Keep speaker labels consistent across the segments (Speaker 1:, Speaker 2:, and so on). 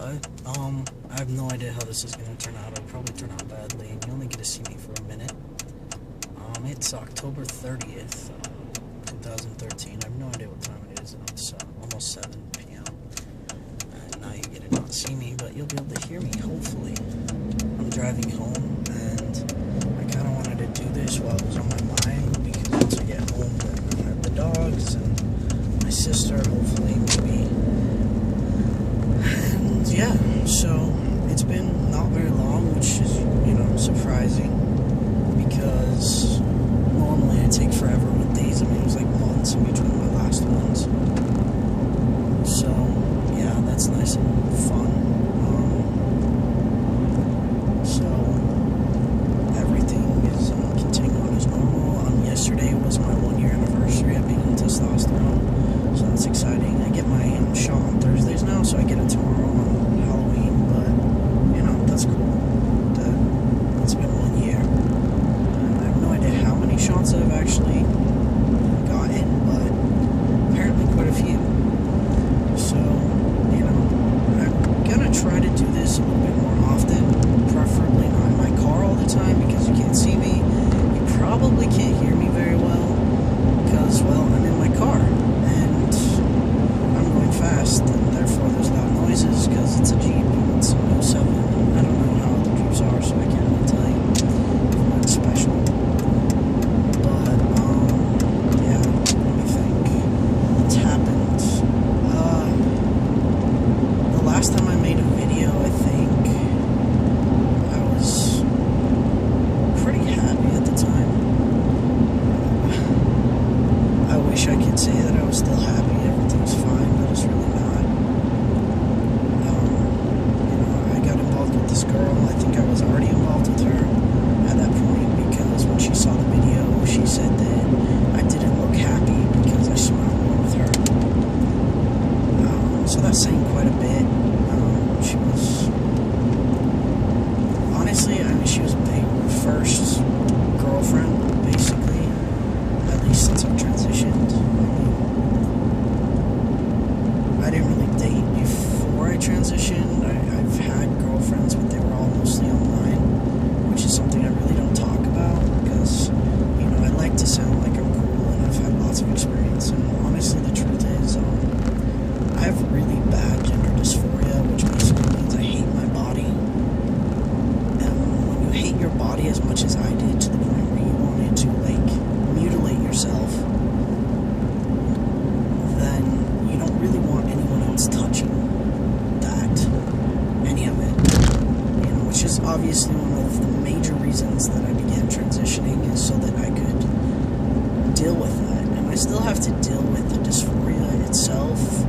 Speaker 1: But, I have no idea how this is going to turn out. It'll probably turn out badly, and you only get to see me for a minute. It's October 30th, 2013. I have no idea what time it is. It's almost 7 p.m. And now you get to not see me, but you'll be able to hear me, hopefully. I'm driving home, and I kind of wanted to do this while it was on my mind, because once I get home, then I have the dogs, and my sister, hopefully, maybe. And yeah, so it's been not very long, which is, surprising, because normally I take forever with these. I mean, it was like months in between my last ones. So, yeah, that's nice and fun. So, everything is continuing on as normal. Yesterday was my 1-year anniversary of being on testosterone, so that's exciting. I get my shot on Thursdays now, so I get it tomorrow on Halloween, but, that's cool. It's been 1 year. I have no idea how many shots I've actually gotten, but apparently quite a few. So, I'm gonna try to do this a little bit more often, preferably not in my car all the time, because you can't see me. You probably can't hear me very well, because, well, I'm in my car, and I'm going fast, and therefore there's loud noises, because it's a Jeep, and it's an 07. I don't know how other Jeeps are, so I can't really tell you if it's special. But, yeah, let me think. What's happened? The last time I made a video, I think I was pretty happy at the time. I wish I could say that I was still happy, everything's fine, but it's really not. I got involved with this girl. I think I was already involved with her at that point, because when she saw the video, she said that I didn't look happy because I smiled more with her. So that's saying quite a bit. She was, honestly, she was my first girlfriend, basically, at least since I've transitioned. I didn't really date before I transitioned. I've had girlfriends, but they were all mostly online, which is something I really don't talk about, because, I like to sound like I'm cool, and I've had lots of experience, and honestly, the truth is, I have really bad gender dysphoria, which basically means I hate my body. And when you hate your body as much as I did, to the point where you wanted to, mutilate yourself, then you don't really want anyone else touching any of it. Which is obviously one of the major reasons that I began transitioning, is so that I could deal with that. And I still have to deal with the dysphoria itself.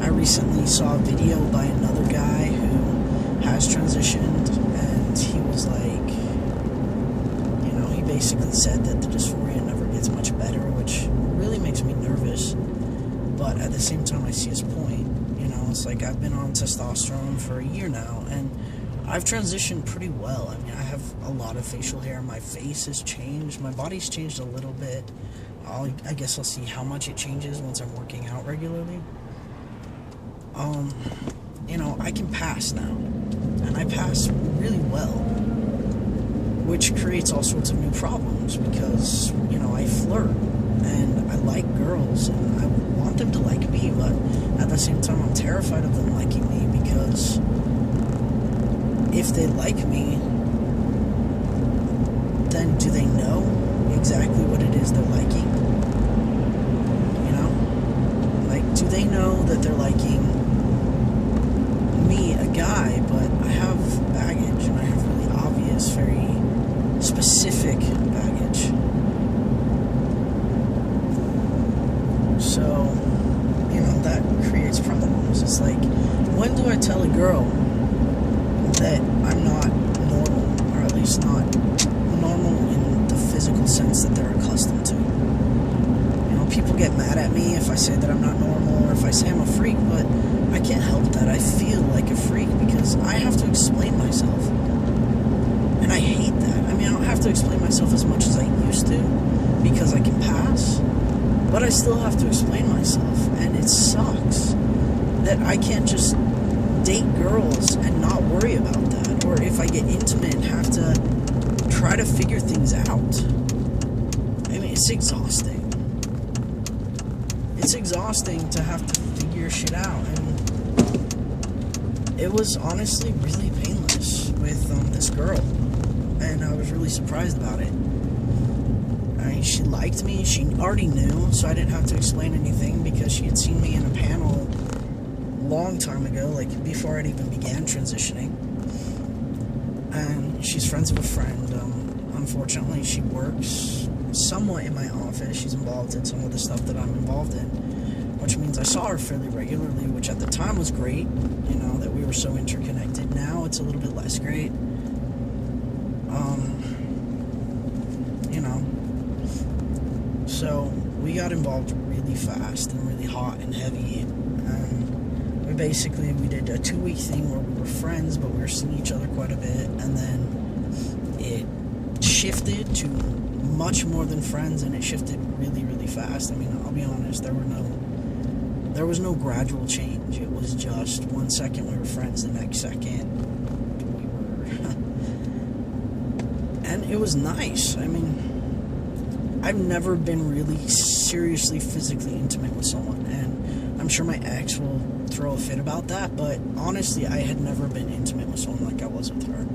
Speaker 1: I recently saw a video by another guy who has transitioned, and he was like, he basically said that the dysphoria never gets much better, which really makes me nervous, but at the same time I see his point. It's like I've been on testosterone for a year now, and I've transitioned pretty well. I have a lot of facial hair, my face has changed, my body's changed a little bit. I guess I'll see how much it changes once I'm working out regularly. I can pass now, and I pass really well, which creates all sorts of new problems, because, I flirt, and I like girls, and I want them to like me, but at the same time, I'm terrified of them liking me, because if they like me, then do they know exactly what it is they're liking? Do they know that they're liking me, a guy, but I have baggage, and I have really obvious, very specific baggage. So, that creates problems. It's like, when do I tell a girl that I'm not normal, or at least not normal in the physical sense that they're accustomed to? People get mad at me if I say that I'm not normal, or if I say I'm a freak, but I can't help that. I feel like a freak because I have to explain myself. And I hate that. I don't have to explain myself as much as I used to, because I can pass, but I still have to explain myself, and it sucks that I can't just date girls and not worry about that, or if I get intimate, have to try to figure things out. I mean, it's exhausting. It's exhausting to have to figure shit out, and it was honestly really painless with this girl, and I was really surprised about it. I mean, she liked me, she already knew, so I didn't have to explain anything, because she had seen me in a panel long time ago, like before I'd even began transitioning. And she's friends with a friend. Unfortunately, she works somewhat in my office. She's involved in some of the stuff that I'm involved in, which means I saw her fairly regularly, which at the time was great, you know, that we were so interconnected. Now it's a little bit less great. You know, so we got involved really fast and really hot and heavy, and we did a 2-week thing where we were friends, but we were seeing each other quite a bit, and then it shifted to much more than friends, and it shifted really, really fast. I mean, I'll be honest, there was no gradual change. It was just 1 second we were friends, the next second we were and it was nice. I mean, I've never been really seriously physically intimate with someone, and I'm sure my ex will throw a fit about that, but honestly, I had never been intimate with someone like I was with her.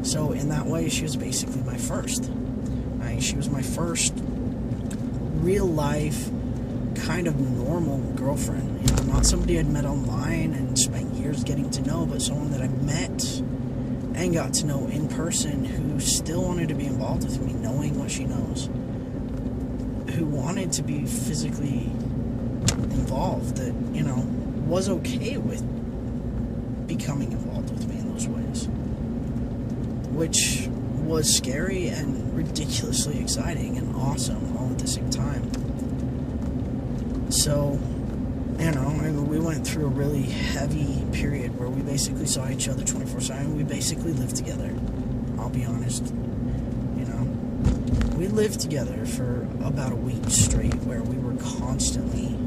Speaker 1: So in that way, she was basically my first. She was my first real life kind of normal girlfriend. You know, not somebody I'd met online and spent years getting to know, but someone that I met and got to know in person, who still wanted to be involved with me, knowing what she knows, who wanted to be physically involved, that, you know, was okay with becoming involved with me in those ways, which was scary and ridiculously exciting and awesome all at the same time. So, you know, I mean, we went through a really heavy period where we basically saw each other 24/7. We basically lived together, I'll be honest. You know, we lived together for about a week straight, where we were constantly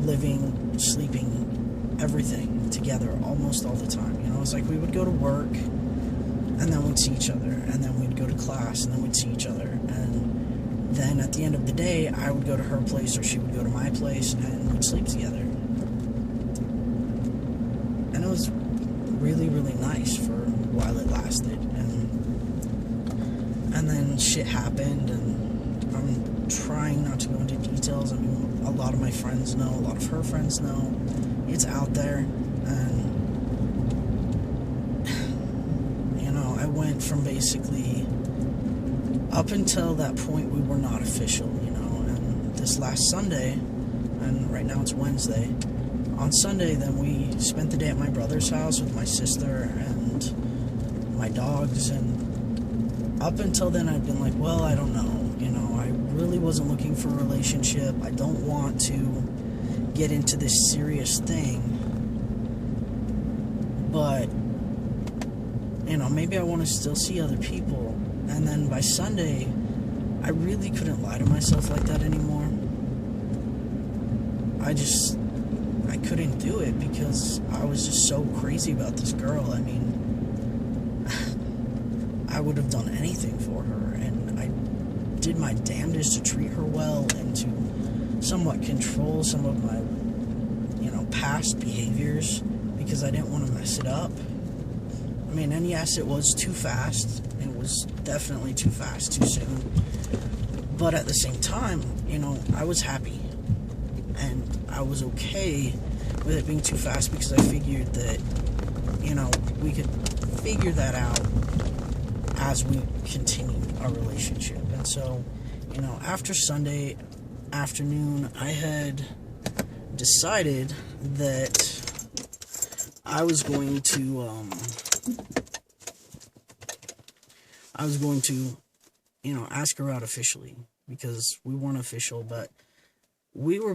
Speaker 1: living, sleeping, everything together almost all the time. You know, it's like we would go to work, and then we'd see each other, and then we'd go to class, and then we'd see each other, and then at the end of the day, I would go to her place, or she would go to my place, and we'd sleep together. And it was really, really nice for while it lasted, and then shit happened, and I'm trying not to go into details. I mean, a lot of my friends know, a lot of her friends know, it's out there, and I went from basically, up until that point, we were not official, you know, and this last Sunday, and right now it's Wednesday, on Sunday, then we spent the day at my brother's house with my sister and my dogs, and up until then, I'd been like, well, I don't know, you know, I really wasn't looking for a relationship. I don't want to get into this serious thing, but, you know, maybe I want to still see other people. And then by Sunday, I really couldn't lie to myself like that anymore. I couldn't do it, because I was just so crazy about this girl. I mean, I would have done anything for her, and I did my damnedest to treat her well and to somewhat control some of my, you know, past behaviors, because I didn't want to mess it up. I mean, and yes, it was too fast. It was definitely too fast, too soon. But at the same time, you know, I was happy. And I was okay with it being too fast, because I figured that, you know, we could figure that out as we continued our relationship. And so, you know, after Sunday afternoon, I had decided that I was going to, you know, ask her out officially, because we weren't official, but we were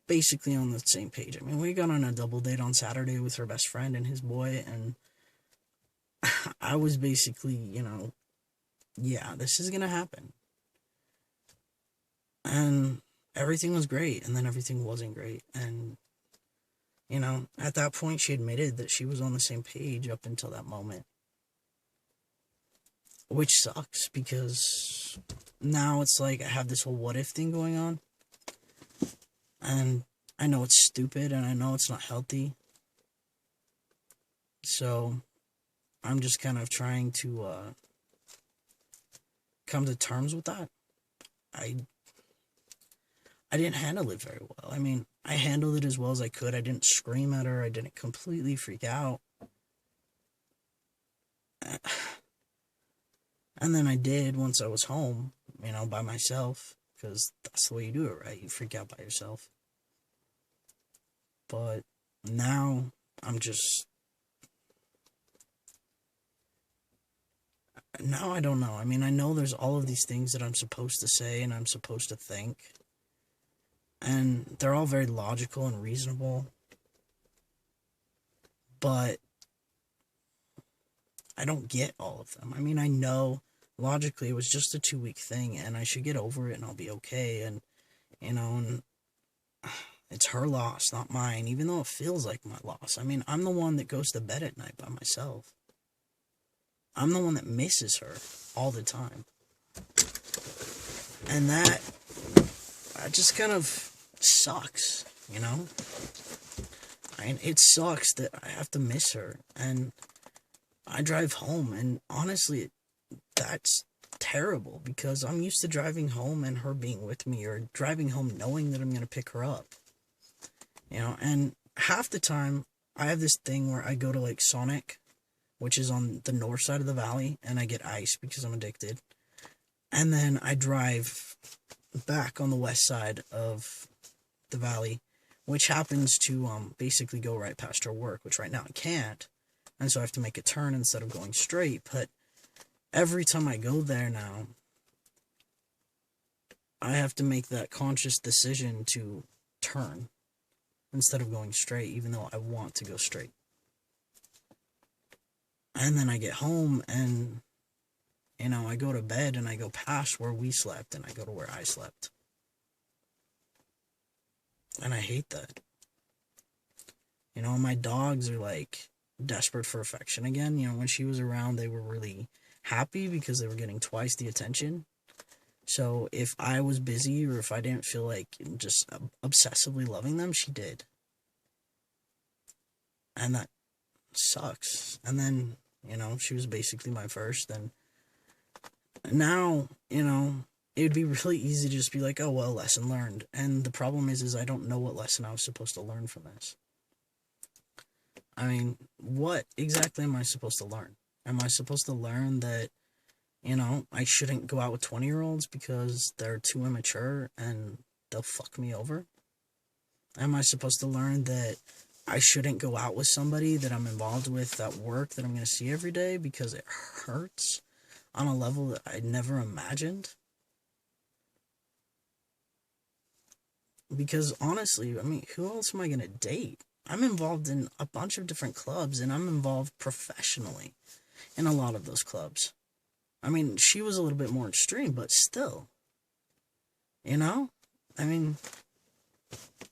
Speaker 1: basically on the same page. I mean, we got on a double date on Saturday with her best friend and his boy, and I was basically, you know, yeah, this is gonna happen. And everything was great, and then everything wasn't great, and, you know, at that point, she admitted that she was on the same page up until that moment. Which sucks, because now it's like I have this whole what if thing going on. And I know it's stupid, and I know it's not healthy. So I'm just kind of trying to come to terms with that. I didn't handle it very well. I mean, I handled it as well as I could. I didn't scream at her. I didn't completely freak out. And then I did once I was home, you know, by myself, because that's the way you do it, right? You freak out by yourself. But now I'm just... Now I don't know. I mean, I know there's all of these things that I'm supposed to say and I'm supposed to think. And they're all very logical and reasonable. But I don't get all of them. I mean, I know logically it was just a 2-week thing and I should get over it and I'll be okay. And, you know, and it's her loss, not mine, even though it feels like my loss. I mean, I'm the one that goes to bed at night by myself. I'm the one that misses her all the time. And that just kind of sucks, you know? It sucks that I have to miss her. And I drive home, and honestly, that's terrible, because I'm used to driving home and her being with me, or driving home knowing that I'm going to pick her up. You know, and half the time, I have this thing where I go to, like, Sonic, which is on the north side of the valley, and I get ice because I'm addicted. And then I drive back on the west side of the valley, which happens to basically go right past her work, which right now I can't. And so I have to make a turn instead of going straight. But every time I go there now, I have to make that conscious decision to turn instead of going straight, even though I want to go straight. And then I get home and, you know, I go to bed and I go past where we slept and I go to where I slept. And I hate that. You know, my dogs are like desperate for affection again. You know, when she was around, they were really happy because they were getting twice the attention. So if I was busy or if I didn't feel like just obsessively loving them, she did. And that sucks. And then, you know, she was basically my first. And now, you know, it would be really easy to just be like, oh, well, lesson learned. And the problem is I don't know what lesson I was supposed to learn from this. I mean, what exactly am I supposed to learn? Am I supposed to learn that, you know, I shouldn't go out with 20-year-olds because they're too immature and they'll fuck me over? Am I supposed to learn that I shouldn't go out with somebody that I'm involved with at work that I'm going to see every day because it hurts on a level that I never imagined? Because honestly, I mean, who else am I going to date? I'm involved in a bunch of different clubs, and I'm involved professionally in a lot of those clubs. I mean, she was a little bit more extreme, but still. You know? I mean,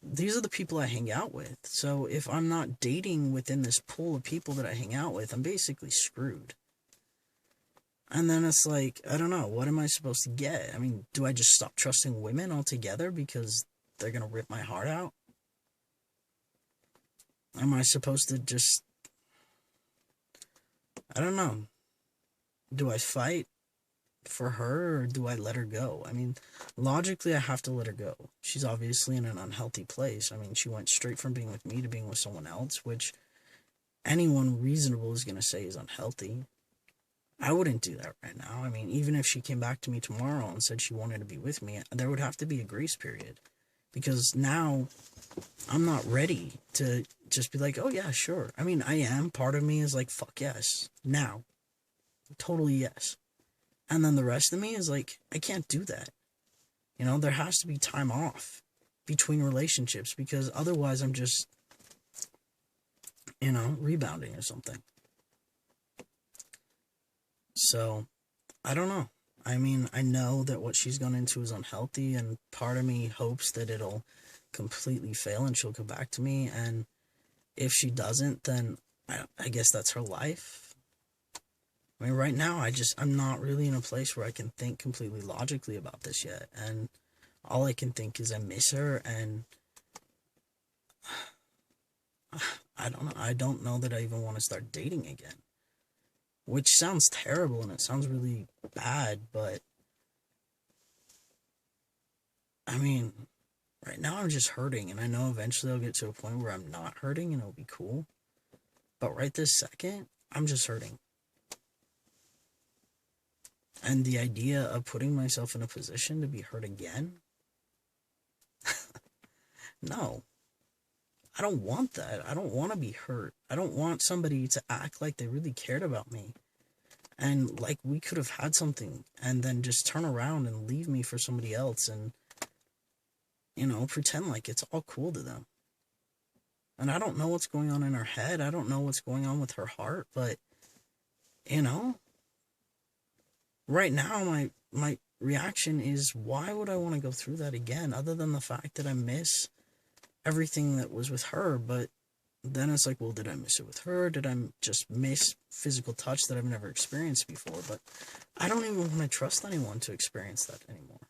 Speaker 1: these are the people I hang out with. So if I'm not dating within this pool of people that I hang out with, I'm basically screwed. And then it's like, I don't know, what am I supposed to get? I mean, do I just stop trusting women altogether because they're going to rip my heart out? Am I supposed to just... I don't know. Do I fight for her or do I let her go? I mean, logically, I have to let her go. She's obviously in an unhealthy place. I mean, she went straight from being with me to being with someone else, which anyone reasonable is going to say is unhealthy. I wouldn't do that right now. I mean, even if she came back to me tomorrow and said she wanted to be with me, there would have to be a grace period. Because now I'm not ready to just be like, oh yeah, sure. I mean, I am. Part of me is like, fuck yes. Now. Totally yes. And then the rest of me is like, I can't do that. You know, there has to be time off between relationships because otherwise I'm just, you know, rebounding or something. So, I don't know. I mean, I know that what she's gone into is unhealthy, and part of me hopes that it'll completely fail and she'll come back to me, and If she doesn't, then I guess that's her life. I mean, right now, I'm not really in a place where I can think completely logically about this yet. And all I can think is I miss her, and I don't know. I don't know that I even want to start dating again. Which sounds terrible and it sounds really bad, but I mean, right now I'm just hurting, and I know eventually I'll get to a point where I'm not hurting and it'll be cool. But right this second, I'm just hurting. And the idea of putting myself in a position to be hurt again? No. I don't want that. I don't want to be hurt. I don't want somebody to act like they really cared about me. And like we could have had something and then just turn around and leave me for somebody else and, pretend like it's all cool to them. And I don't know what's going on in her head. I don't know what's going on with her heart, but, you know, right now my reaction is, why would I want to go through that again, other than the fact that I miss everything that was with her? But then it's like, well, did I miss it with her? Did I just miss physical touch that I've never experienced before? But I don't even want to trust anyone to experience that anymore.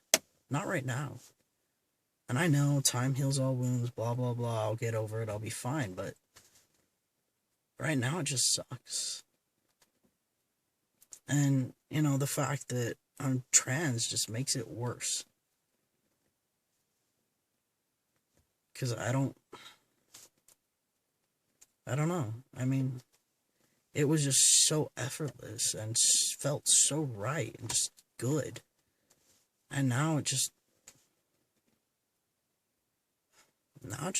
Speaker 1: Not right now. And I know time heals all wounds, blah, blah, blah. I'll get over it. I'll be fine. But right now it just sucks. And, the fact that I'm trans just makes it worse. Because I don't know. I mean, it was just so effortless and felt so right and just good. And now it just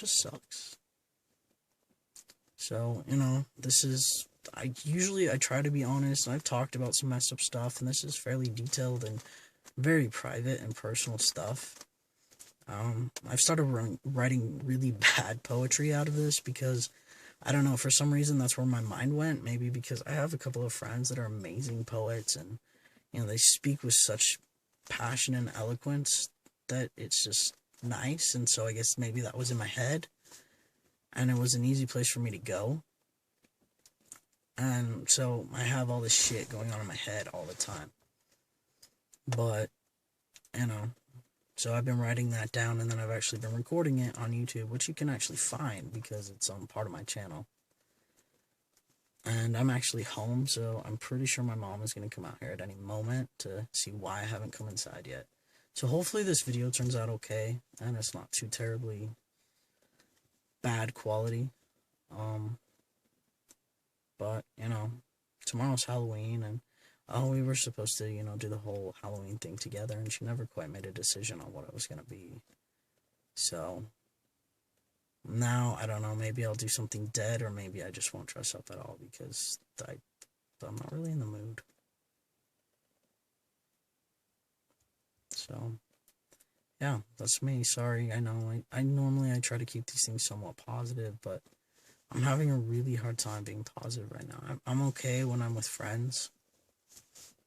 Speaker 1: sucks. So, I try to be honest, and I've talked about some messed up stuff, and this is fairly detailed and very private and personal stuff. I've started writing really bad poetry out of this because, I don't know, for some reason that's where my mind went. Maybe because I have a couple of friends that are amazing poets, and, they speak with such passion and eloquence that it's just nice. And so I guess maybe that was in my head, and it was an easy place for me to go. And so I have all this shit going on in my head all the time. But, so I've been writing that down, and then I've actually been recording it on YouTube, which you can actually find because it's on part of my channel. And I'm actually home, so I'm pretty sure my mom is going to come out here at any moment to see why I haven't come inside yet. So hopefully this video turns out okay, and it's not too terribly bad quality. But, tomorrow's Halloween, and we were supposed to, do the whole Halloween thing together, and she never quite made a decision on what it was going to be. So, now, I don't know, maybe I'll do something dead, or maybe I just won't dress up at all, because I'm not really in the mood. So, yeah, that's me. Sorry, I know, I normally try to keep these things somewhat positive, but I'm having a really hard time being positive right now. I'm okay when I'm with friends,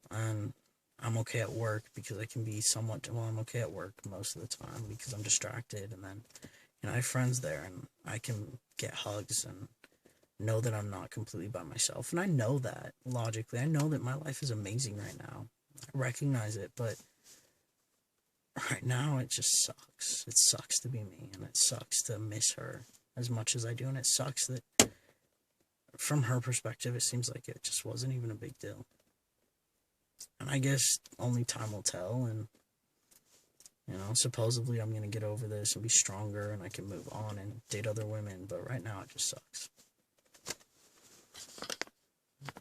Speaker 1: and I'm okay at work because I can be I'm okay at work most of the time because I'm distracted, and then, I have friends there, and I can get hugs and know that I'm not completely by myself, and I know that, logically, I know that my life is amazing right now. I recognize it, but right now it just sucks. It sucks to be me, and it sucks to miss her as much as I do, and it sucks that from her perspective, it seems like it just wasn't even a big deal. And I guess only time will tell, and, supposedly I'm going to get over this and be stronger, and I can move on and date other women, but right now it just sucks.